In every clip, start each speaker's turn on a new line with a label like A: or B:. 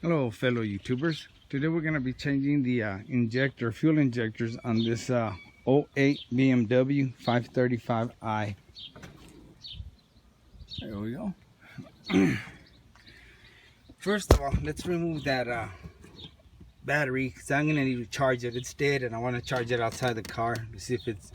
A: Hello fellow YouTubers. Today we're going to be changing the fuel injectors on this 08 Bmw 535i. There we go. First of all, let's remove that battery because I'm going to need to charge it. It's dead and I want to charge it outside the car to see if it's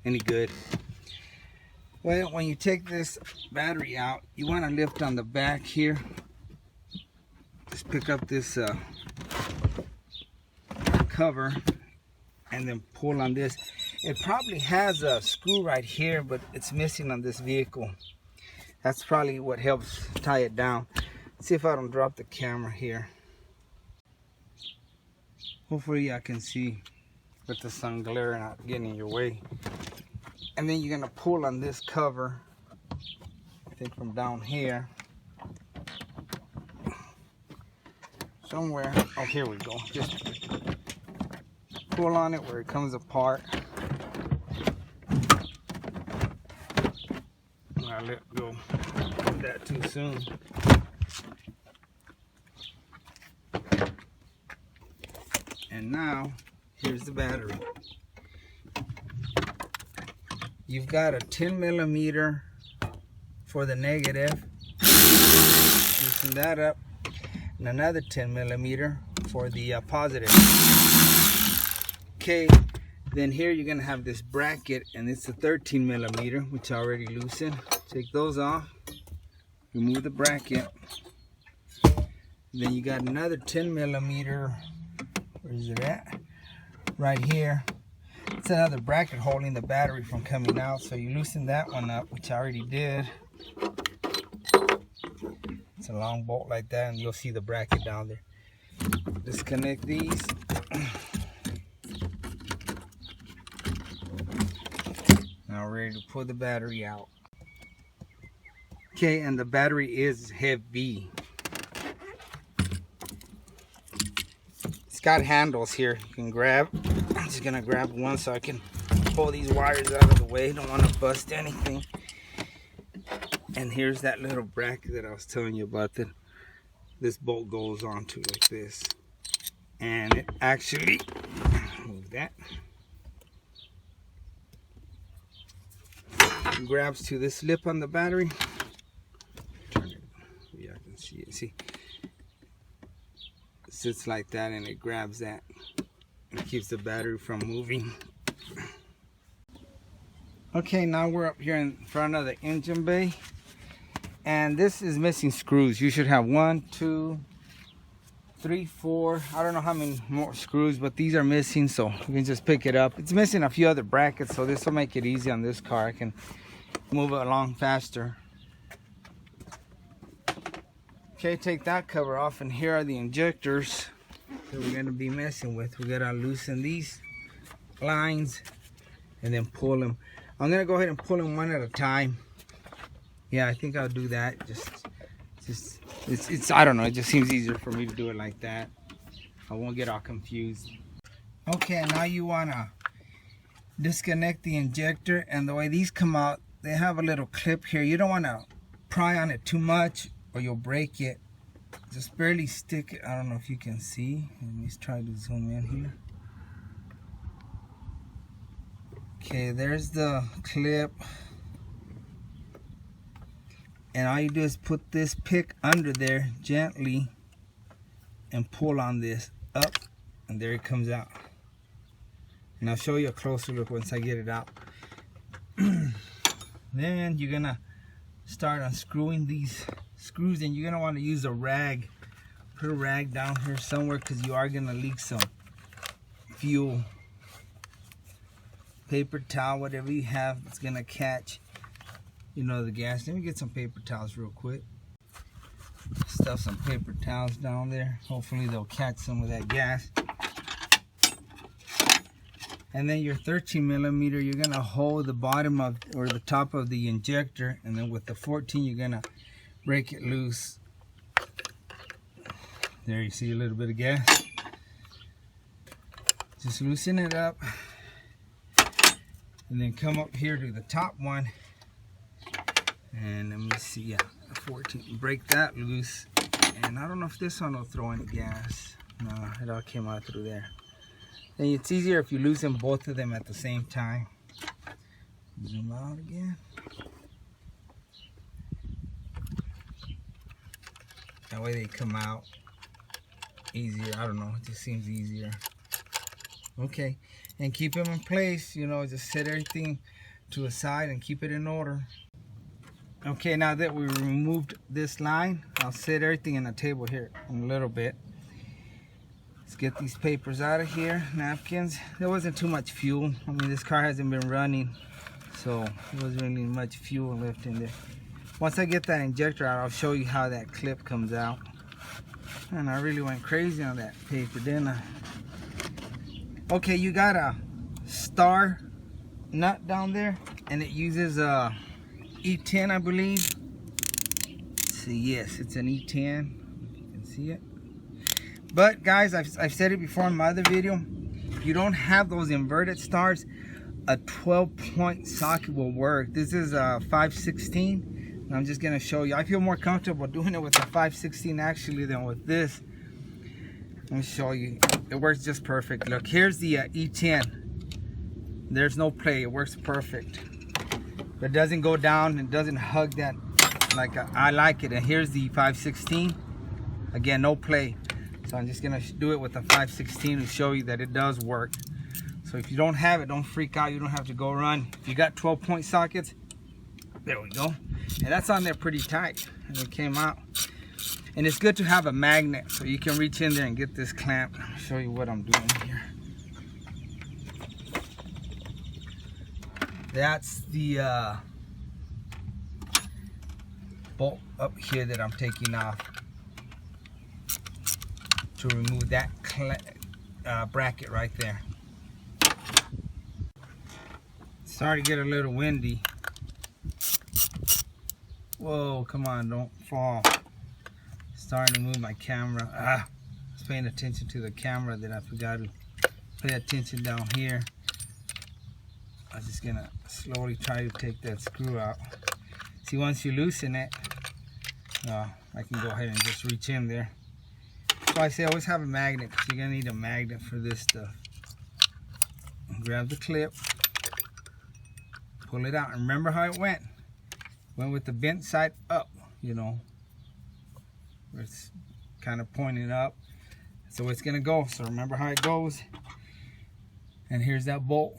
A: any good. Well, when you take this battery out, you want to lift on the back here. Just pick up this cover and then pull on this. It probably has a screw right here, but it's missing on this vehicle. That's probably what helps tie it down. Let's see if I don't drop the camera here. Hopefully I can see with the sun glare not getting in your way. And then you're gonna pull on this cover, I think from down here. Somewhere, oh here we go, just pull on it where it comes apart. I let go of that too soon. And now, here's the battery. You've got a 10 millimeter for the negative, loosen that up, and another 10 millimeter for the positive. Okay, then here you're gonna have this bracket, and it's a 13 millimeter, which I already loosened. Take those off, remove the bracket. Then you got another 10 millimeter, where is it at? Right here. It's another bracket holding the battery from coming out, so you loosen that one up, which I already did. It's a long bolt like that, and you'll see the bracket down there. Disconnect these. Now we're ready to pull the battery out. Okay, and the battery is heavy. It's got handles here you can grab. I'm just gonna grab one so I can pull these wires out of the way. Don't want to bust anything. And here's that little bracket that I was telling you about that this bolt goes onto like this. And it actually, move that, grabs to this lip on the battery. Turn it, yeah, I can see it. See, it sits like that and it grabs that. It keeps the battery from moving. Okay, now we're up here in front of the engine bay. And this is missing screws. You should have 1, 2, 3, 4. I don't know how many more screws, but these are missing, so you can just pick it up. It's missing a few other brackets, so this will make it easy on this car. I can move it along faster. Okay, take that cover off, and here are the injectors that we're going to be messing with. We got to loosen these lines and then pull them. I'm going to go ahead and pull them one at a time. Yeah, I think I'll do that. It's I don't know, it just seems easier for me to do it like that. I won't get all confused. Okay, now you want to disconnect the injector, and the way these come out, they have a little clip here. You don't want to pry on it too much or you'll break it. Just barely stick it. I don't know if you can see. Let me try to zoom in here. Okay, there's the clip. And all you do is put this pick under there gently and pull on this up, and there it comes out. And I'll show you a closer look once I get it out. Then you're gonna start unscrewing these screws, and you're gonna want to use a rag. Put a rag down here somewhere because you are gonna leak some fuel. Paper towel, whatever you have, it's gonna catch, you know, the gas. Let me get some paper towels real quick. Stuff some paper towels down there. Hopefully they'll catch some of that gas. And then your 13 millimeter, you're gonna hold the bottom of or the top of the injector, and then with the 14 you're gonna break it loose. There you see a little bit of gas. Just loosen it up and then come up here to the top one, and let me see, yeah, 14, break that loose, and And I don't know if this one will throw any gas. No, it all came out through there. And it's easier if you loosen both of them at the same time. Zoom out again. That way they come out easier. I don't know, it just seems easier. Okay, and keep them in place, you know, just set everything to a side and keep it in order. Okay, now that we removed this line, I'll set everything in the table here in a little bit. Let's get these papers out of here, napkins. There wasn't too much fuel. I mean, this car hasn't been running, so there wasn't really much fuel left in there. Once I get that injector out, I'll show you how that clip comes out. And I really went crazy on that paper, didn't I? Okay, you got a star nut down there, and it uses a E10, I believe. Let's see, yes, it's an E10. You can see it. But guys, I've said it before in my other video, if you don't have those inverted stars, a 12-point socket will work. This is a 516, and I'm just gonna show you. I feel more comfortable doing it with a 516 actually than with this. Let me show you. It works just perfect. Look, here's the E10. There's no play. It works perfect. It doesn't go down. It doesn't hug that like I like it. And here's the 516. Again, no play. So I'm just gonna do it with the 516 to show you that it does work. So if you don't have it, don't freak out. You don't have to go run. If you got 12-point sockets, there we go. And that's on there pretty tight. And it came out. And it's good to have a magnet so you can reach in there and get this clamp. I'll show you what I'm doing here. That's the bolt up here that I'm taking off to remove that bracket right there. Sorry to get a little windy. Whoa, come on, don't fall. Starting to move my camera. I was paying attention to the camera that I forgot to pay attention down here. I'm just gonna slowly try to take that screw out. See, once you loosen it, I can go ahead and just reach in there. So I say always have a magnet, because you're gonna need a magnet for this stuff. Grab the clip, pull it out, and remember how it went. Went with the bent side up, you know. It's kind of pointing up. So it's gonna go. So remember how it goes. And here's that bolt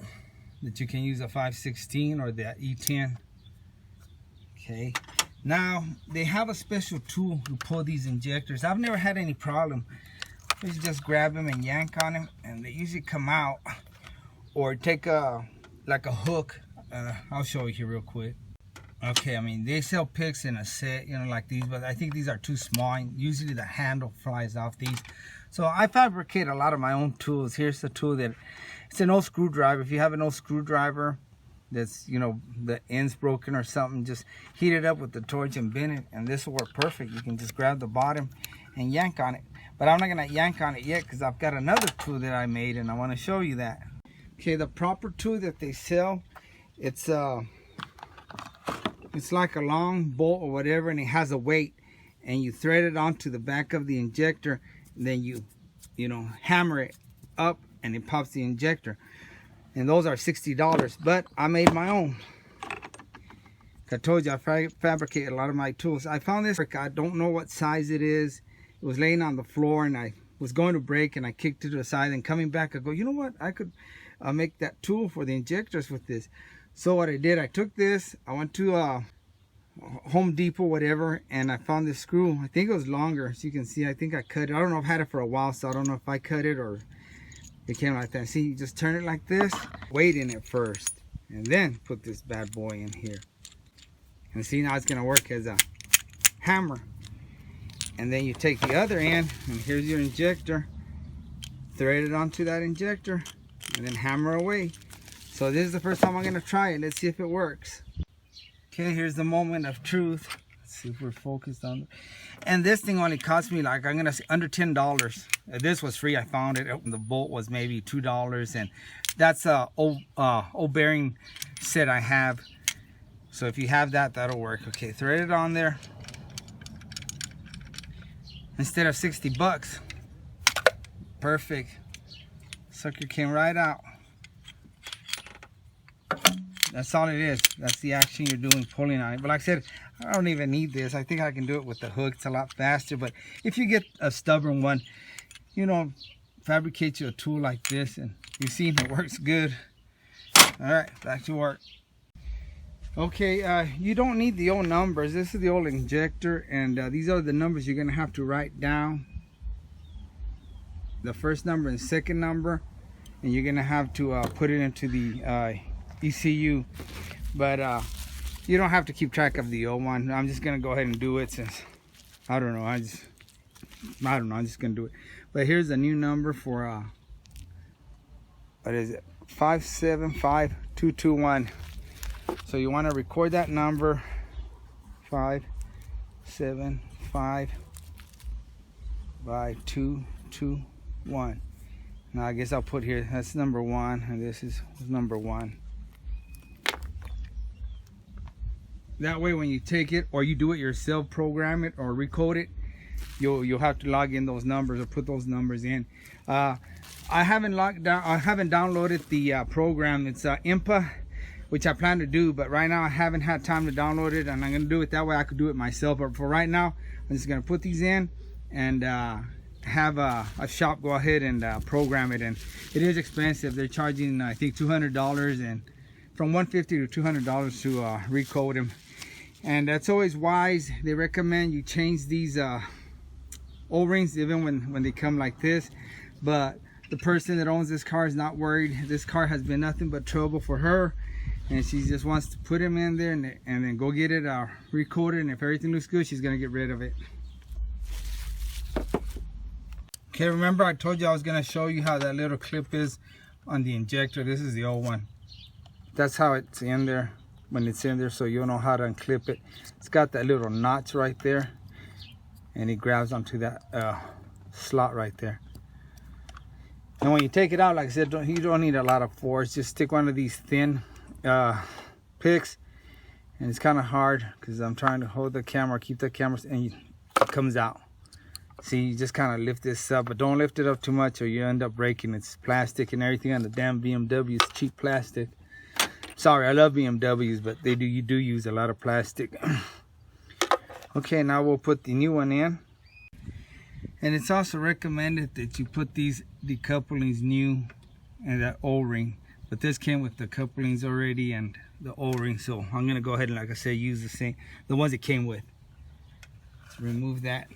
A: that you can use a 516 or the E10. Okay. Now they have a special tool to pull these injectors. I've never had any problem. You just grab them and yank on them, and they usually come out. Or take like a hook. I'll show you here real quick. Okay, I mean, they sell picks in a set, you know, like these, but I think these are too small. And usually the handle flies off these. So I fabricate a lot of my own tools. Here's the tool that, it's an old screwdriver. If you have an old screwdriver that's, you know, the end's broken or something, just heat it up with the torch and bend it, and this will work perfect. You can just grab the bottom and yank on it. But I'm not gonna yank on it yet, because I've got another tool that I made, and I want to show you that. Okay, the proper tool that they sell, it's like a long bolt or whatever, and it has a weight, and you thread it onto the back of the injector, and then you know, hammer it up, and it pops the injector. And those are $60, but I made my own. I told you I fabricate a lot of my tools. I found this, I don't know what size it is. It was laying on the floor, and I was going to break, and I kicked it to the side, and coming back I go, you know what, I could make that tool for the injectors with this. So what I did, I took this, I went to Home Depot, whatever, and I found this screw. I think it was longer, so you can see, I think I cut it. I don't know, I've had it for a while, so I don't know if I cut it or it came like that. See, you just turn it like this, weight in it first, and then put this bad boy in here. And see, now it's gonna work as a hammer. And then you take the other end, and here's your injector, thread it onto that injector, and then hammer away. So this is the first time I'm gonna try it. Let's see if it works. Okay, here's the moment of truth. Let's see if we're focused on it. And this thing only cost me, like, I'm gonna say under $10. This was free, I found it. The bolt was maybe $2, and that's a old bearing set I have. So if you have that, that'll work. Okay, thread it on there. instead of 60 bucks. Perfect. Sucker came right out. That's all it is. That's the action you're doing, pulling on it. But like I said, I don't even need this. I think I can do it with the hook. It's a lot faster. But if you get a stubborn one, you know, fabricate you a tool like this, and you see it works good. All right, back to work. Okay, you don't need the old numbers. This is the old injector, and these are the numbers you're gonna have to write down. The first number and second number, and you're gonna have to put it into the ECU. But you don't have to keep track of the old one. I'm just gonna go ahead and do it since I don't know. I'm just gonna do it. But here's the new number for what is it? 575221. So you want to record that number, 575221. Now I guess I'll put here, that's number 1, and this is number 1. That way when you take it, or you do it yourself, program it or recode it, you'll have to log in those numbers or put those numbers in. I haven't downloaded the program. It's IMPA, which I plan to do, but right now I haven't had time to download it, and I'm gonna do it that way I could do it myself. But for right now, I'm just gonna put these in and have a shop go ahead and program it. And it is expensive. They're charging I think $200, and from $150 to $200 to recode them. And that's always wise. They recommend you change these O-rings even when they come like this. But the person that owns this car is not worried. This car has been nothing but trouble for her, and she just wants to put them in there and then go get it recorded, and if everything looks good, she's gonna get rid of it. Okay, remember I told you I was gonna show you how that little clip is on the injector. This is the old one. That's how it's in there when it's in there, so you'll know how to unclip it. It's got that little notch right there, and it grabs onto that slot right there. And when you take it out, like I said, you don't need a lot of force. Just stick one of these thin picks, and it's kind of hard because I'm trying to hold the camera, keep the camera, and it comes out. See, you just kind of lift this up, but don't lift it up too much or you end up breaking. It's plastic and everything on the damn BMW is cheap plastic. Sorry, I love BMWs, but you do use a lot of plastic. Okay, now we'll put the new one in. And it's also recommended that you put these decouplings new and that O-ring. But this came with the couplings already and the O-ring, so I'm gonna go ahead and, like I said, use the ones it came with. Let's remove that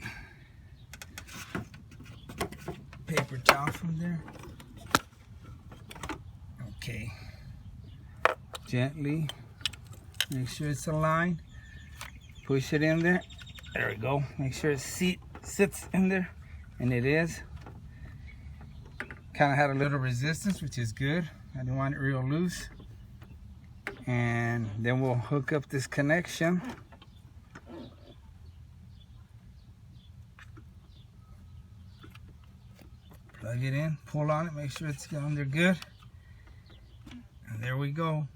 A: paper towel from there. Okay. Gently make sure it's aligned. Push it in there. There we go. Make sure it sits in there, and it is. Kind of had a little resistance, which is good. I didn't want it real loose. And then we'll hook up this connection. Plug it in, pull on it, make sure it's on there good. And there we go.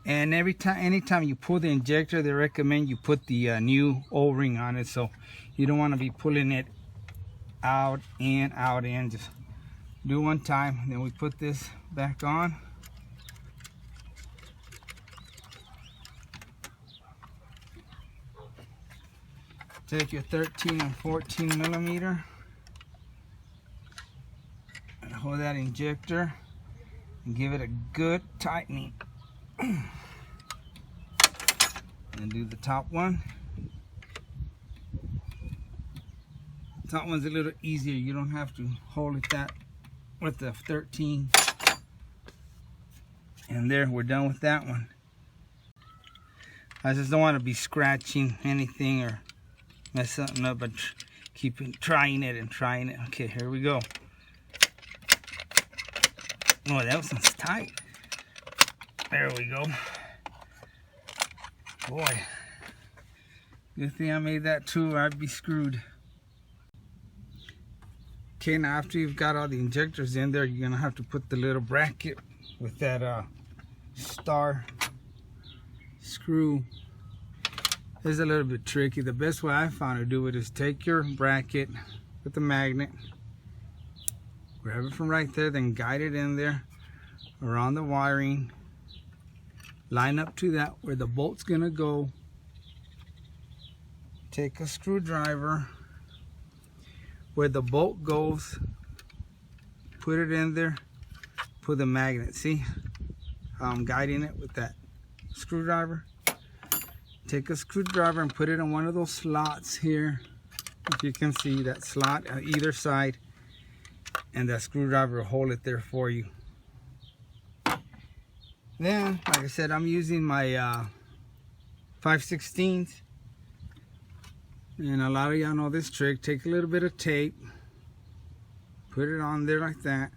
A: And anytime you pull the injector, they recommend you put the new O-ring on it, so you don't want to be pulling it out in. Just do one time, then we put this back on. Take your 13 and 14 millimeter and hold that injector and give it a good tightening. And do the top one. Top one's a little easier. You don't have to hold it that with the 13. And there, we're done with that one. I just don't want to be scratching anything or mess something up, but keep trying it. Okay, here we go. Oh, that one's tight. There we go. Boy, good thing I made that tool, I'd be screwed. Okay, now after you've got all the injectors in there, you're gonna have to put the little bracket with that star screw is a little bit tricky. The best way I found to do it is take your bracket with the magnet, grab it from right there, then guide it in there around the wiring, line up to that where the bolt's gonna go. Take a screwdriver where the bolt goes, put it in there, put the magnet. See how I'm guiding it with that screwdriver? Take a screwdriver and put it in one of those slots here. If you can see that slot on either side, and that screwdriver will hold it there for you. Then, like I said, I'm using my 5/16, and a lot of y'all know this trick. Take a little bit of tape, put it on there like that.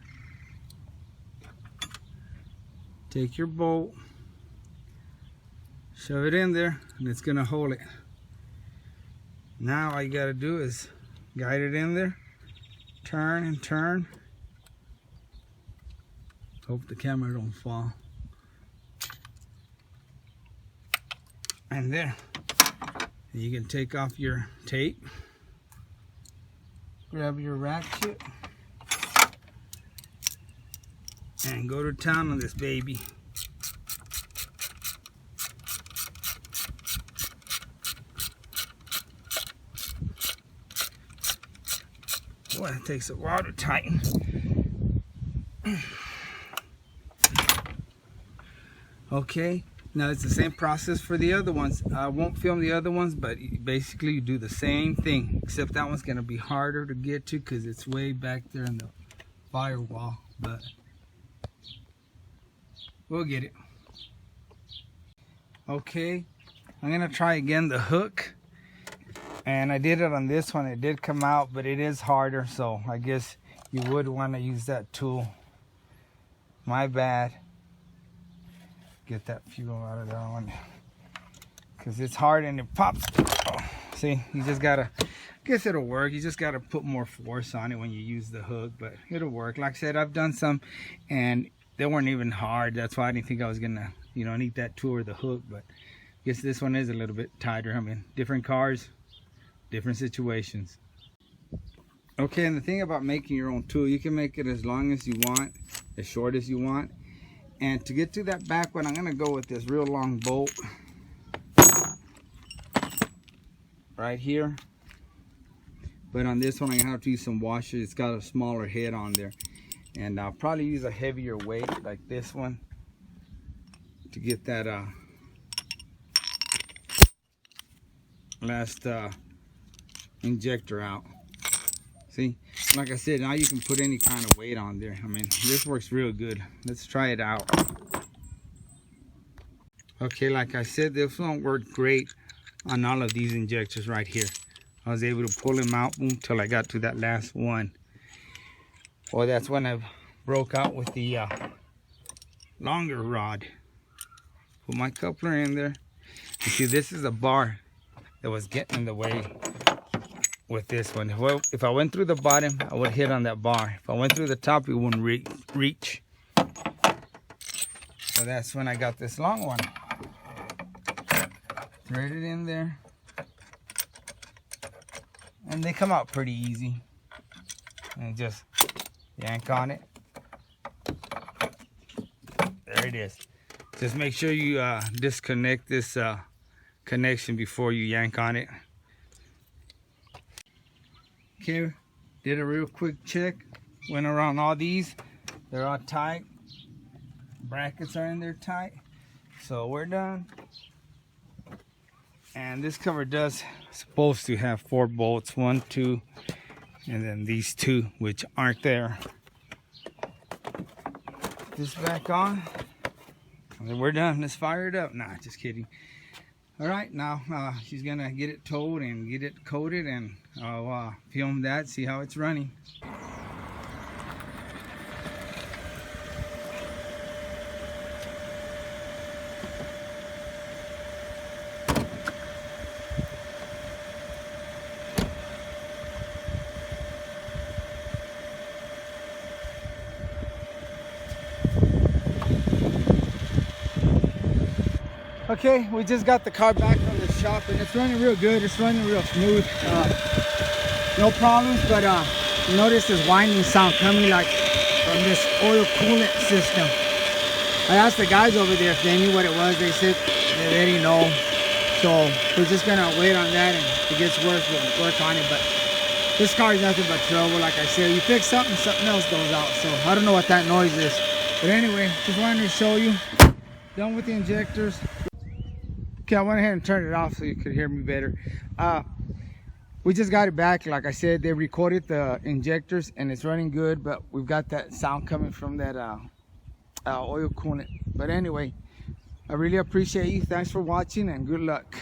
A: Take your bolt, shove it in there, and it's gonna hold it. Now all you gotta do is guide it in there, turn and turn. Hope the camera don't fall. And there, you can take off your tape, grab your ratchet, and go to town on this baby. Boy, it takes a while to tighten. Okay, now it's the same process for the other ones. I won't film the other ones, but basically you do the same thing, except that one's gonna be harder to get to because it's way back there in the firewall, but we'll get it. Okay, I'm gonna try again the hook. And I did it on this one. It did come out, but it is harder, so I guess you would want to use that tool. My bad. Get that fuel out of that one, because it's hard and it pops. Oh, see, you just gotta, I guess it'll work. You just gotta put more force on it when you use the hook, but it'll work. Like I said, I've done some and they weren't even hard. That's why I didn't think I was gonna, need that tool or the hook, but I guess this one is a little bit tighter. I mean, different cars, different situations. Okay, and the thing about making your own tool, you can make it as long as you want, as short as you want. And to get to that back one, I'm gonna go with this real long bolt right here. But on this one, I have to use some washers. It's got a smaller head on there, and I'll probably use a heavier weight like this one to get that last injector out. See, like I said, now you can put any kind of weight on there. I mean, this works real good. Let's try it out. Okay, like I said, this one worked great on all of these injectors right here. I was able to pull them out until I got to that last one. Well, that's when I broke out with the longer rod. Put my coupler in there. You see, this is a bar that was getting in the way with this one. Well, if I went through the bottom, I would hit on that bar. If I went through the top, it wouldn't reach. So that's when I got this long one. Thread it in there. And they come out pretty easy. And just yank on it. There it is. Just make sure you disconnect this connection before you yank on it. Okay, did a real quick check. Went around all these. They're all tight. Brackets are in there tight. So we're done. And this cover does supposed to have 4 bolts. 1, 2, and then these 2, which aren't there. Put this back on. And then we're done. Let's fire it up. Nah, just kidding. All right, now she's gonna get it towed and get it coated, and I'll film that, see how it's running. Okay, we just got the car back from the
B: shop, and it's running real good. It's running real smooth. No problems, but you notice this whining sound coming like from this oil coolant system. I asked the guys over there if they knew what it was. They said they already know. So we're just gonna wait on that, and if it gets worse, we'll work on it. But this car is nothing but trouble. Like I said, you fix something, something else goes out. So I don't know what that noise is. But anyway, just wanted to show you. Done with the injectors. Okay, I went ahead and turned it off so you could hear me better. We just got it back. Like I said, they recorded the injectors and it's running good, but we've got that sound coming from that oil coolant. But anyway, I really appreciate you. Thanks for watching and good luck.